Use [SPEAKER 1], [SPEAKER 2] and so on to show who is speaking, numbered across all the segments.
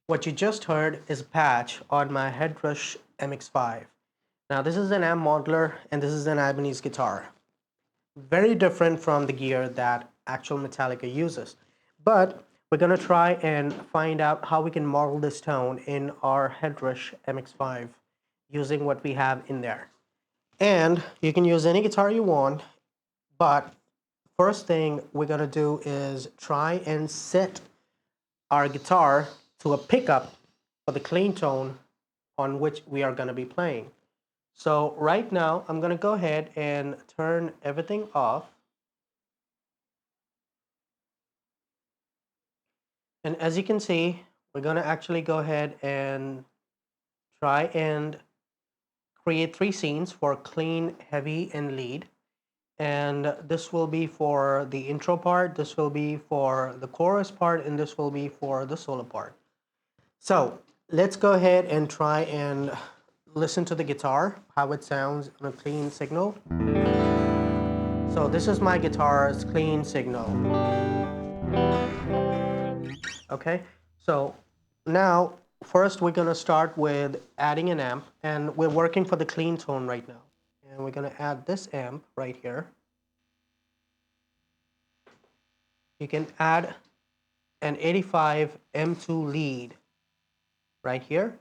[SPEAKER 1] What you just heard is a patch on my HeadRush MX5. Now this is an amp modeler and this is an Ibanez guitar. Very different from the gear that actual Metallica uses. But we're going to try and find out how we can model this tone in our HeadRush MX5 using what we have in there. And you can use any guitar you want, but first thing we're going to do is try and set our guitar to a pickup for the clean tone on which we are going to be playing. So right now I'm going to go ahead and turn everything off. And as you can see, we're going to actually go ahead and try and create 3 scenes for clean, heavy, and lead. And this will be for the intro part, this will be for the chorus part, and this will be for the solo part. So let's go ahead and try and listen to the guitar, how it sounds on a clean signal. So this is my guitar's clean signal. Okay, so now first we're going to start with adding an amp, and we're working for the clean tone right now. And we're going to add this amp right here. You can add an 85 M2 lead right here.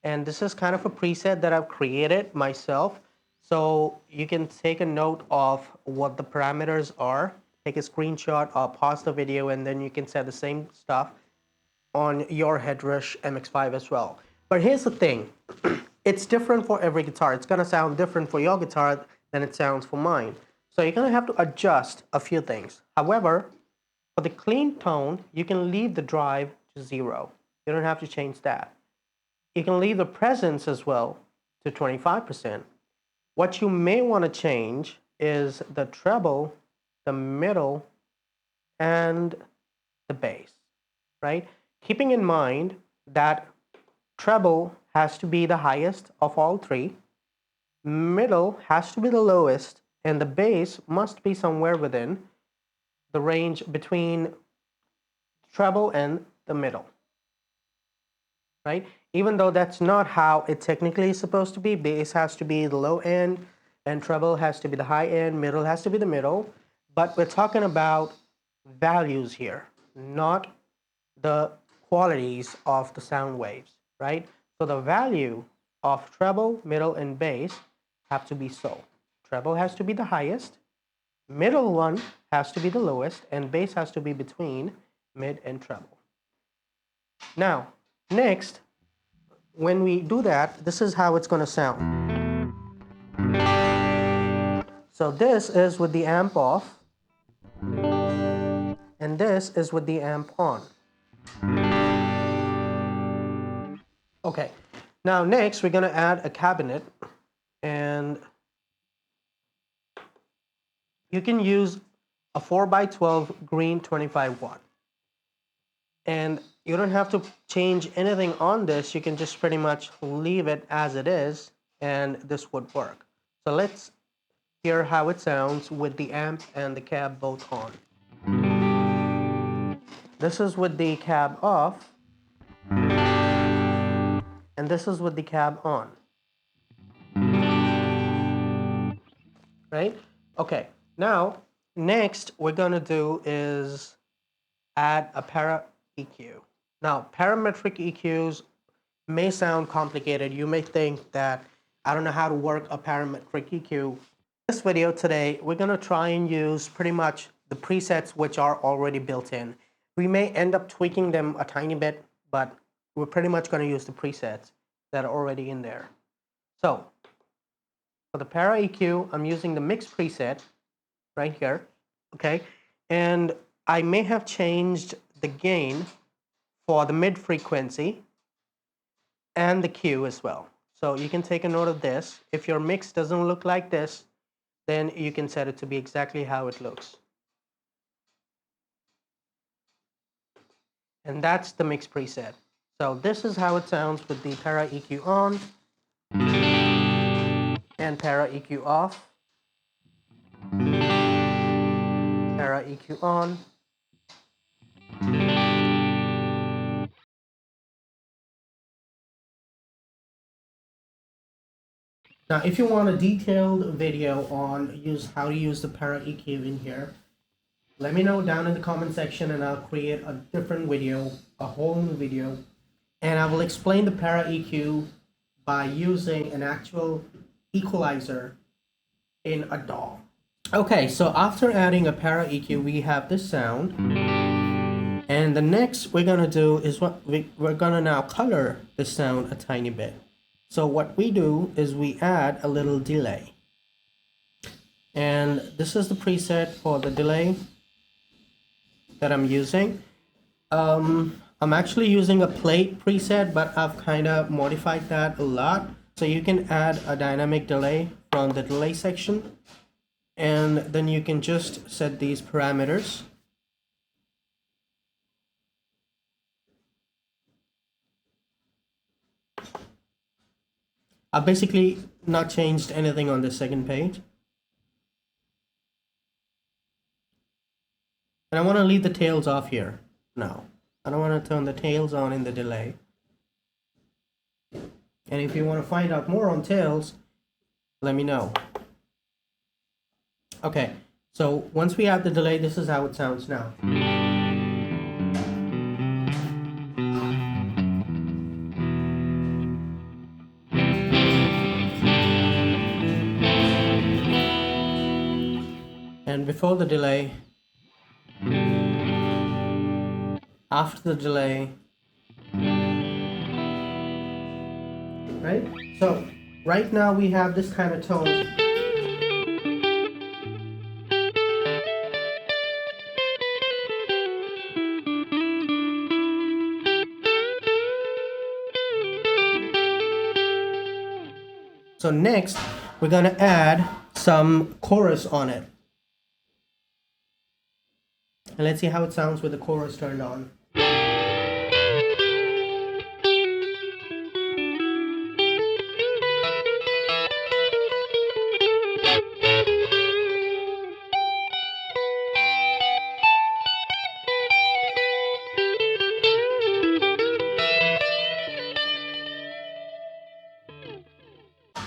[SPEAKER 1] And this is kind of a preset that I've created myself. So you can take a note of what the parameters are, take a screenshot or pause the video, and then you can set the same stuff on your HeadRush MX5 as well. But here's the thing, it's different for every guitar. It's gonna sound different for your guitar than it sounds for mine. So you're gonna have to adjust a few things. However, for the clean tone, you can leave the drive to 0. You don't have to change that. You can leave the presence as well to 25%. What you may want to change is the treble, the middle, and the bass, right? Keeping in mind that treble has to be the highest of all 3, middle has to be the lowest, and the bass must be somewhere within the range between treble and the middle, right? Even though that's not how it technically is supposed to be. Bass has to be the low end, and treble has to be the high end, middle has to be the middle. But we're talking about values here, not the qualities of the sound waves, right? So the value of treble, middle, and bass have to be so. Treble has to be the highest, middle one has to be the lowest, and bass has to be between mid and treble. Now, next, when we do that, this is how it's going to sound. So this is with the amp off, and this is with the amp on. Okay, now next we're going to add a cabinet, and you can use a 4x12 green 25 watt. And you don't have to change anything on this. You can just pretty much leave it as it is, and this would work. So let's hear how it sounds with the amp and the cab both on. This is with the cab off, and this is with the cab on. Right? Okay, now next we're gonna do is add a para EQ. Now, parametric EQs may sound complicated. You may think that I don't know how to work a parametric EQ. In this video today, we're going to try and use pretty much the presets which are already built in. We may end up tweaking them a tiny bit, but we're pretty much going to use the presets that are already in there. So, for the para EQ, I'm using the mix preset right here, okay? And I may have changed the gain for the mid frequency and the Q as well. So you can take a note of this. If your mix doesn't look like this, then you can set it to be exactly how it looks. And that's the mix preset. So this is how it sounds with the para EQ on and para EQ off. Para EQ on Now, if you want a detailed video on how to use the Para EQ in here, let me know down in the comment section and I'll create a different video, a whole new video, and I will explain the Para EQ by using an actual equalizer in a DAW. Okay, so after adding a Para EQ, we have this sound. And the next we're gonna do is we're gonna now color the sound a tiny bit. So what we do is we add a little delay. And this is the preset for the delay that I'm using. I'm actually using a plate preset, but I've kind of modified that a lot. So you can add a dynamic delay from the delay section, and then you can just set these parameters. I've basically not changed anything on the second page. And I want to leave the tails off here now. I don't want to turn the tails on in the delay. And if you want to find out more on tails, let me know. Okay, so once we add the delay, this is how it sounds now. And before the delay, after the delay, right? So right now we have this kind of tone. So next, we're gonna add some chorus on it. And let's see how it sounds with the chorus turned on.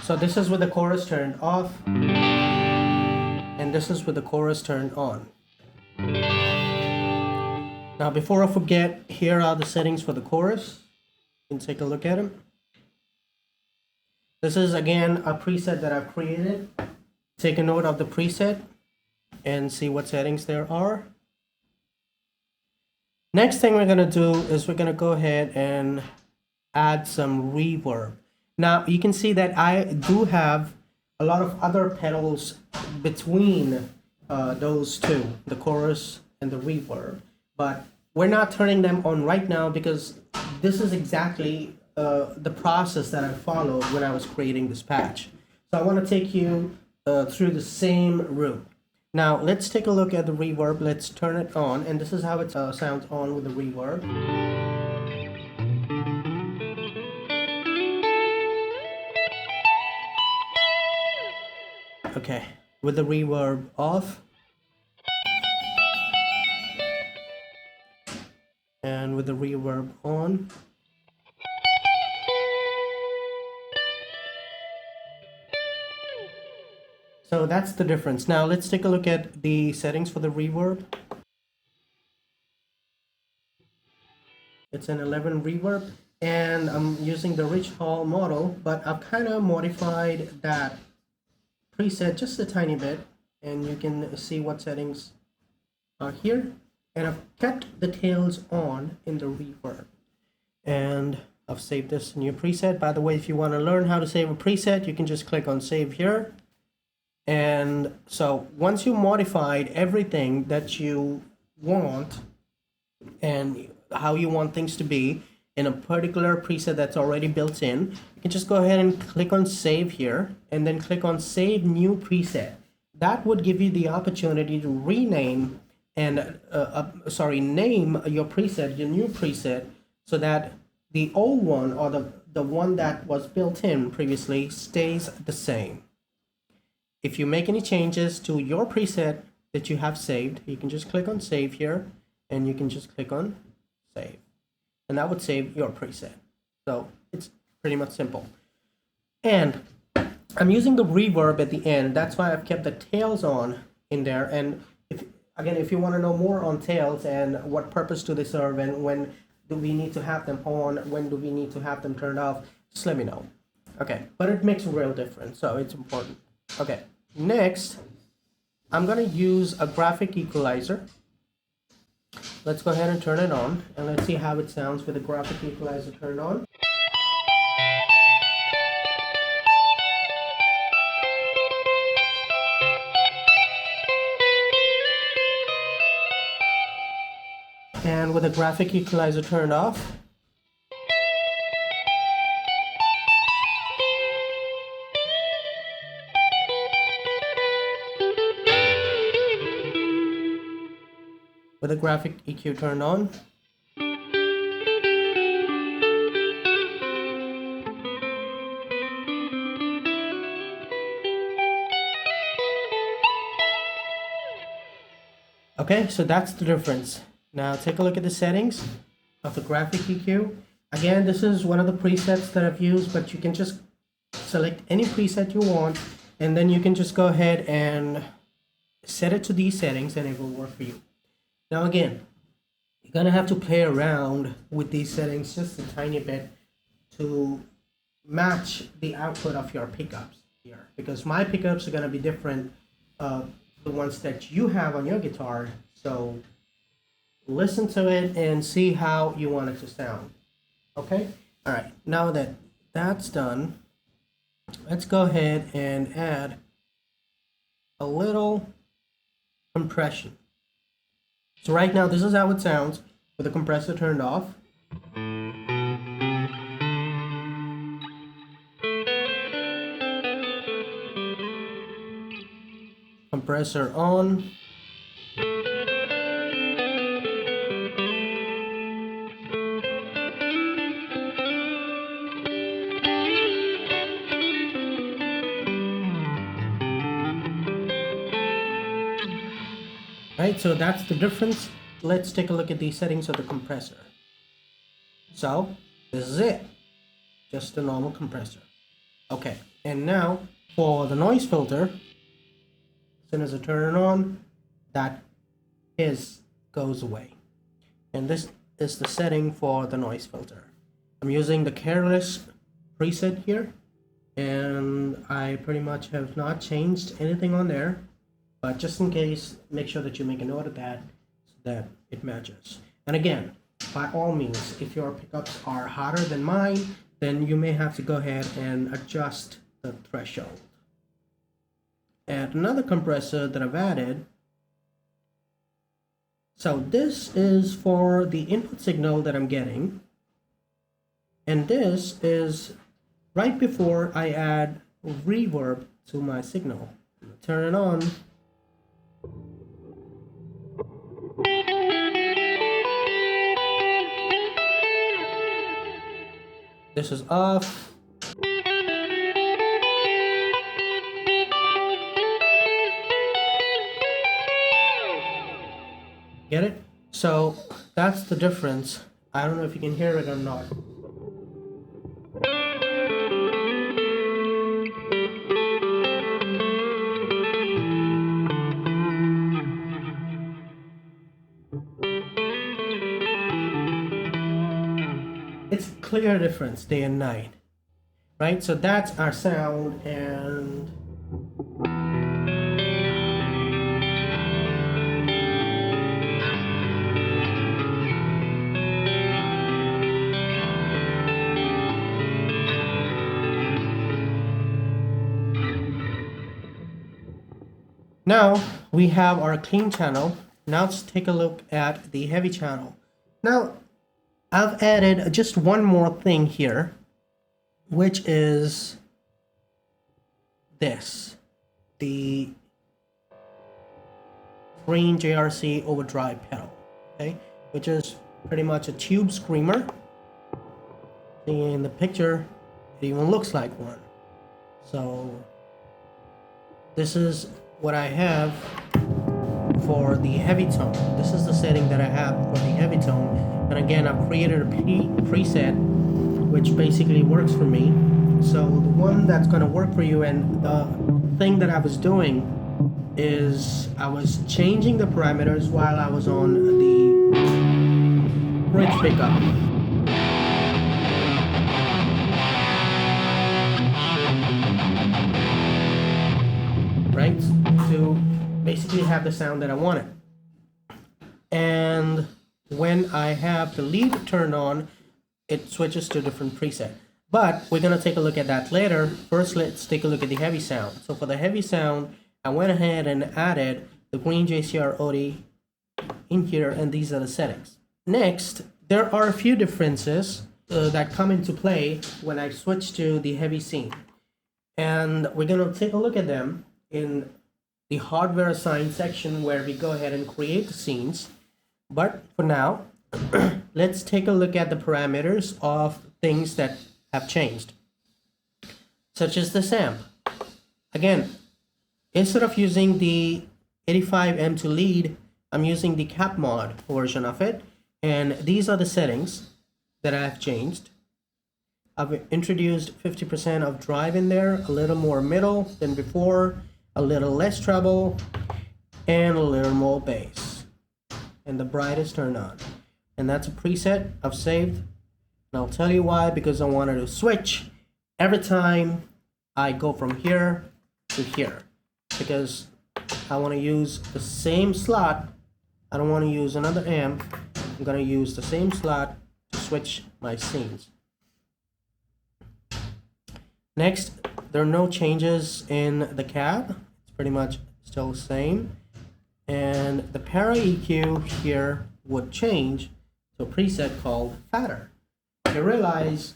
[SPEAKER 1] So this is with the chorus turned off, and this is with the chorus turned on. Now before I forget, here are the settings for the chorus. You can take a look at them. This is again a preset that I've created. Take a note of the preset and see what settings there are. Next thing we're going to do is we're going to go ahead and add some reverb. Now you can see that I do have a lot of other pedals between those two, the chorus and the reverb, but we're not turning them on right now because this is exactly the process that I followed when I was creating this patch. So I want to take you through the same route. Now let's take a look at the reverb. Let's turn it on, and this is how it sounds on with the reverb. Okay, with the reverb off. And with the reverb on. So that's the difference. Now let's take a look at the settings for the reverb. It's an 11 reverb, and I'm using the Rich Hall model, but I've kind of modified that preset just a tiny bit, and you can see what settings are here. And I've kept the tails on in the reverb. And I've saved this new preset. By the way, if you want to learn how to save a preset, you can just click on save here. And so once you modified everything that you want and how you want things to be in a particular preset that's already built in, you can just go ahead and click on save here and then click on save new preset. That would give you the opportunity to rename and name your preset, your new preset, so that the old one or the one that was built in previously stays the same. If you make any changes to your preset that you have saved, you can just click on save here, and you can just click on save, and that would save your preset. So it's pretty much simple. And I'm using the reverb at the end. That's why I've kept the tails on in there. And if you want to know more on tails and what purpose do they serve and when do we need to have them on, when do we need to have them turned off, just let me know. Okay, but it makes a real difference, so it's important. Okay, next, I'm gonna use a graphic equalizer. Let's go ahead and turn it on, and let's see how it sounds with the graphic equalizer turned on. And with the graphic equalizer turned off. With the graphic EQ turned on. Okay, so that's the difference. Now take a look at the settings of the graphic EQ. Again, this is one of the presets that I've used, but you can just select any preset you want, and then you can just go ahead and set it to these settings and it will work for you. Now again, you're gonna have to play around with these settings just a tiny bit to match the output of your pickups here, because my pickups are gonna be different the ones that you have on your guitar. So listen to it and see how you want it to sound. Okay, all right, now that that's done, let's go ahead and add a little compression. So right now this is how it sounds with the compressor turned off. Compressor on. Right, so that's the difference. Let's take a look at the settings of the compressor. So this is it, just a normal compressor. Okay, and now for the noise filter, as soon as I turn it on, that hiss goes away. And this is the setting for the noise filter. I'm using the Careless preset here, and I pretty much have not changed anything on there, but just in case, make sure that you make a note of that so that it matches. And again, by all means, if your pickups are hotter than mine, then you may have to go ahead and adjust the threshold. Add another compressor that I've added. So this is for the input signal that I'm getting, and this is right before I add reverb to my signal. Turn it on. This is off. Get it? So that's the difference. I don't know if you can hear it or not. It's a clear difference day and night, right? So that's our sound. And now we have our clean channel. Now let's take a look at the heavy channel. Now I've added just one more thing here, which is this, the green JRC overdrive pedal, okay, which is pretty much a tube screamer. See in the picture, it even looks like one. So this is what I have for the heavy tone. This is the setting that I have for the heavy tone. And again, I've created a preset which basically works for me. So the one that's going to work for you, and the thing that I was doing is I was changing the parameters while I was on the bridge pickup. Right? To basically have the sound that I wanted. And when I have the lead turned on, it switches to a different preset. But we're going to take a look at that later. First, let's take a look at the heavy sound. So for the heavy sound, I went ahead and added the green JCR OD in here, and these are the settings. Next, there are a few differences that come into play when I switch to the heavy scene. And we're going to take a look at them in the hardware assigned section where we go ahead and create the scenes. But for now, let's take a look at the parameters of things that have changed, such as this amp. Again, instead of using the 85M2 lead, I'm using the cap mod version of it, and these are the settings that I've changed. I've introduced 50% of drive in there, a little more middle than before, a little less treble, and a little more bass. And the bright is turned on. And that's a preset I've saved. And I'll tell you why, because I wanted to switch every time I go from here to here. Because I want to use the same slot. I don't want to use another amp. I'm going to use the same slot to switch my scenes. Next, there are no changes in the cab. It's pretty much still the same. And the para EQ here would change to a preset called fatter. You realize,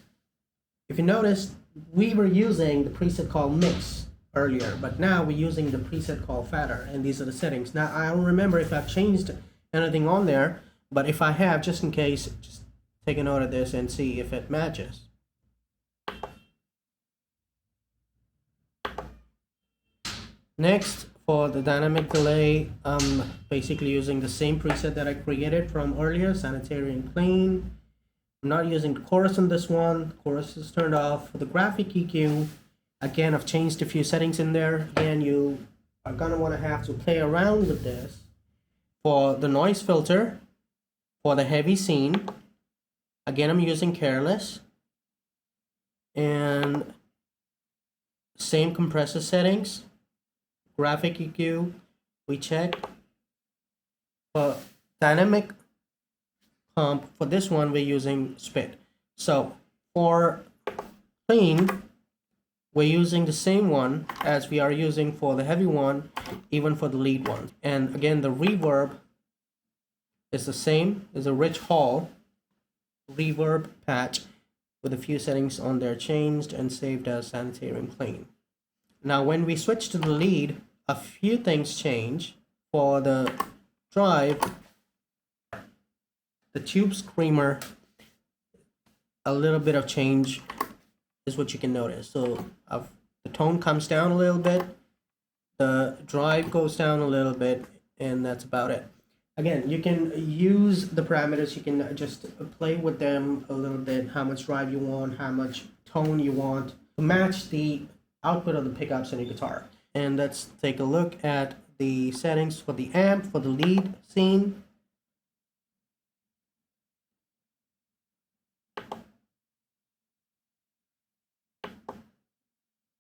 [SPEAKER 1] if you notice, we were using the preset called mix earlier, but now we're using the preset called fatter, and these are the settings. Now, I don't remember if I've changed anything on there, but if I have, just in case, just take a note of this and see if it matches. Next, for the dynamic delay, I'm basically using the same preset that I created from earlier, Sanitarium Clean. I'm not using the chorus on this one. The chorus is turned off. For the graphic EQ, again, I've changed a few settings in there. Again, you are going to want to have to play around with this. For the noise filter, for the heavy scene, again, I'm using Careless. And same compressor settings. Graphic EQ, we check. For dynamic comp, for this one, we're using spit. So for clean, we're using the same one as we are using for the heavy one, even for the lead one. And again, the reverb is the same. It's a rich hall reverb patch with a few settings on there changed and saved as Sanitarium Clean. Now, when we switch to the lead, a few things change. For the drive, the tube screamer, a little bit of change is what you can notice. So the tone comes down a little bit, the drive goes down a little bit, and that's about it. Again, you can use the parameters, you can just play with them a little bit, how much drive you want, how much tone you want, to match the output of the pickups in your guitar. And let's take a look at the settings for the amp, for the lead scene.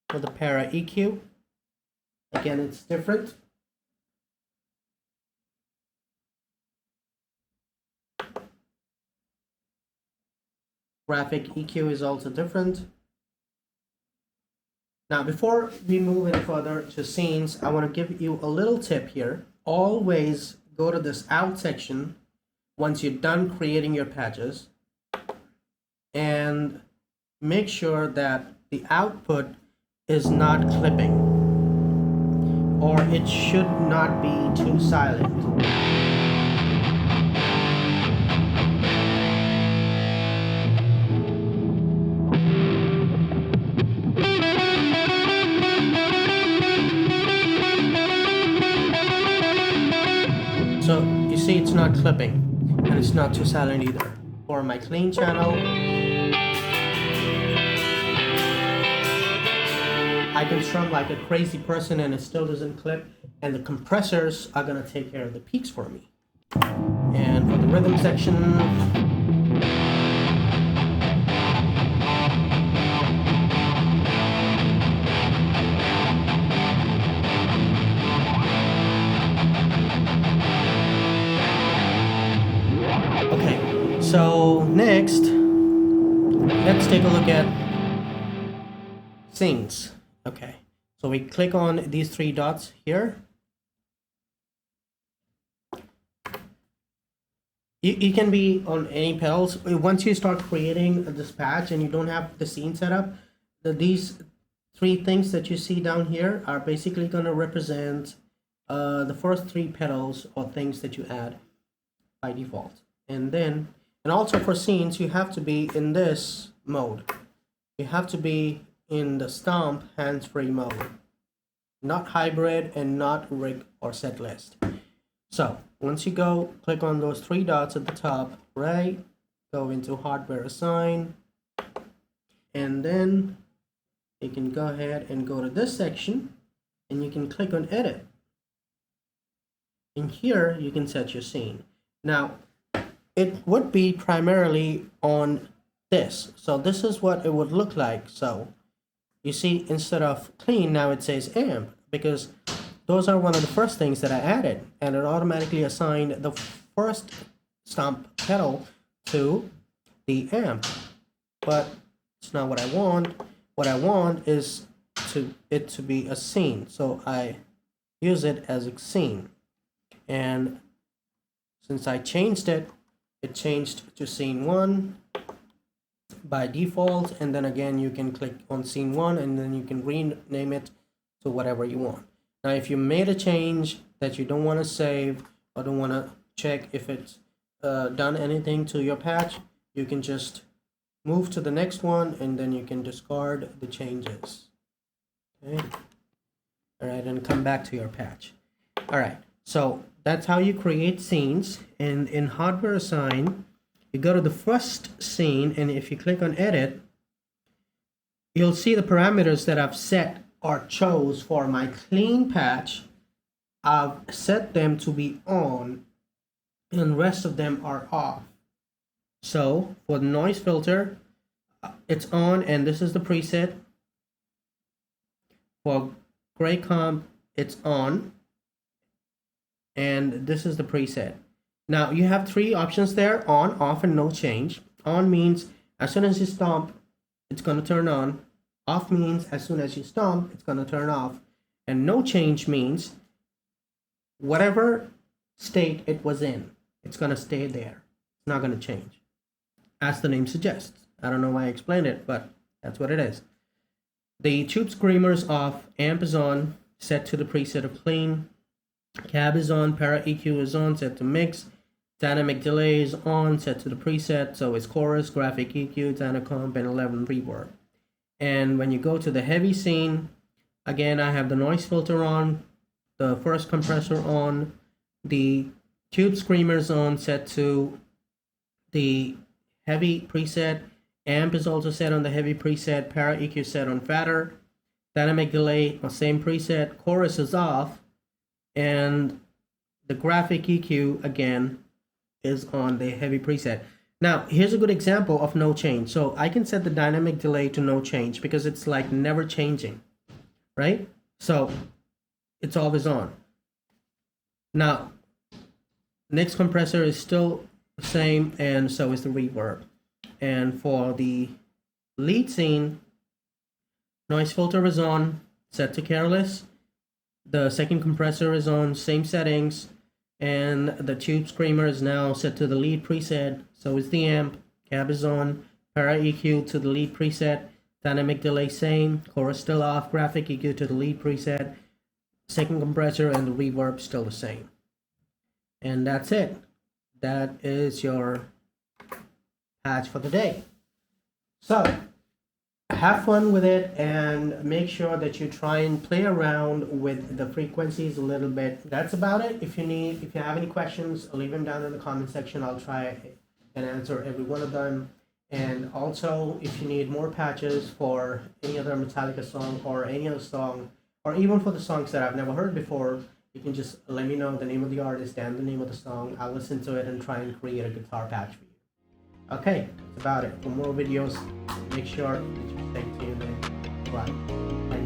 [SPEAKER 1] For the para EQ, again, it's different. Graphic EQ is also different. Now, before we move any further to scenes, I want to give you a little tip here. Always go to this out section once you're done creating your patches and make sure that the output is not clipping, or it should not be too silent. So you see it's not clipping, and it's not too silent either. For my clean channel, I can strum like a crazy person and it still doesn't clip, and the compressors are gonna take care of the peaks for me. And for the rhythm section, okay, so next, let's take a look at scenes. Okay, so we click on these three dots here. You can be on any pedals. Once you start creating this patch and you don't have the scene set up, these three things that you see down here are basically going to represent the first three pedals or things that you add by default. And also for scenes, you have to be in this mode. You have to be in the stomp hands-free mode, not hybrid and not rig or set list. So once you go click on those three dots at the top right, go into hardware assign, and then you can go ahead and go to this section and you can click on edit. In here you can set your scene. Now it would be primarily on this, so this is what it would look like. So you see, instead of clean, now it says amp, because those are one of the first things that I added, and it automatically assigned the first stomp pedal to the amp. But it's not what I want. What I want is it to be a scene, so I use it as a scene. And since I changed it, it changed to scene 1 by default, and then again you can click on scene 1 and then you can rename it to whatever you want. Now if you made a change that you don't want to save or don't want to check if it's done anything to your patch, you can just move to the next one and then you can discard the changes. Okay, all right, and come back to your patch. All right, so that's how you create scenes. And in hardware assign, you go to the first scene, and if you click on edit, you'll see the parameters that I've set or chose for my clean patch. I've set them to be on and the rest of them are off. So for the noise filter, it's on, and this is the preset. For gray comp, it's on, and this is the preset. Now you have three options there: on, off, and no change. On means as soon as you stomp, it's going to turn on. Off means as soon as you stomp, it's going to turn off. And no change means whatever state it was in, it's going to stay there. It's not going to change, as the name suggests. I don't know why I explained it, but that's what it is. The tube screamer is off, amp is on, set to the preset of clean. Cab is on, para EQ is on, set to mix. Dynamic delay is on, set to the preset, so it's chorus, graphic EQ, Dynacomp, and 11 reverb. And when you go to the heavy scene, again, I have the noise filter on, the first compressor on, the tube screamers on, set to the heavy preset. Amp is also set on the heavy preset, para EQ set on fatter, dynamic delay, same preset, chorus is off, and the graphic EQ again is on the heavy preset. Now here's a good example of no change. So I can set the dynamic delay to no change because it's like never changing, right? So it's always on. Now next compressor is still the same, and so is the reverb. And for the lead scene, noise filter is on, set to careless. The second compressor is on, same settings. And the tube screamer is now set to the lead preset. So is the amp. Cab is on, para EQ to the lead preset. Dynamic delay same, chorus still off, graphic EQ to the lead preset. Second compressor and the reverb still the same. And that's it. That is your patch for the day. So have fun with it and make sure that you try and play around with the frequencies a little bit. That's about it. If you have any questions, leave them down in the comment section. I'll try and answer every one of them. And also, if you need more patches for any other Metallica song or any other song, or even for the songs that I've never heard before, you can just let me know the name of the artist and the name of the song. I'll listen to it and try and create a guitar patch for you. Okay, that's about it. For more videos, make sure that you stay tuned and subscribe.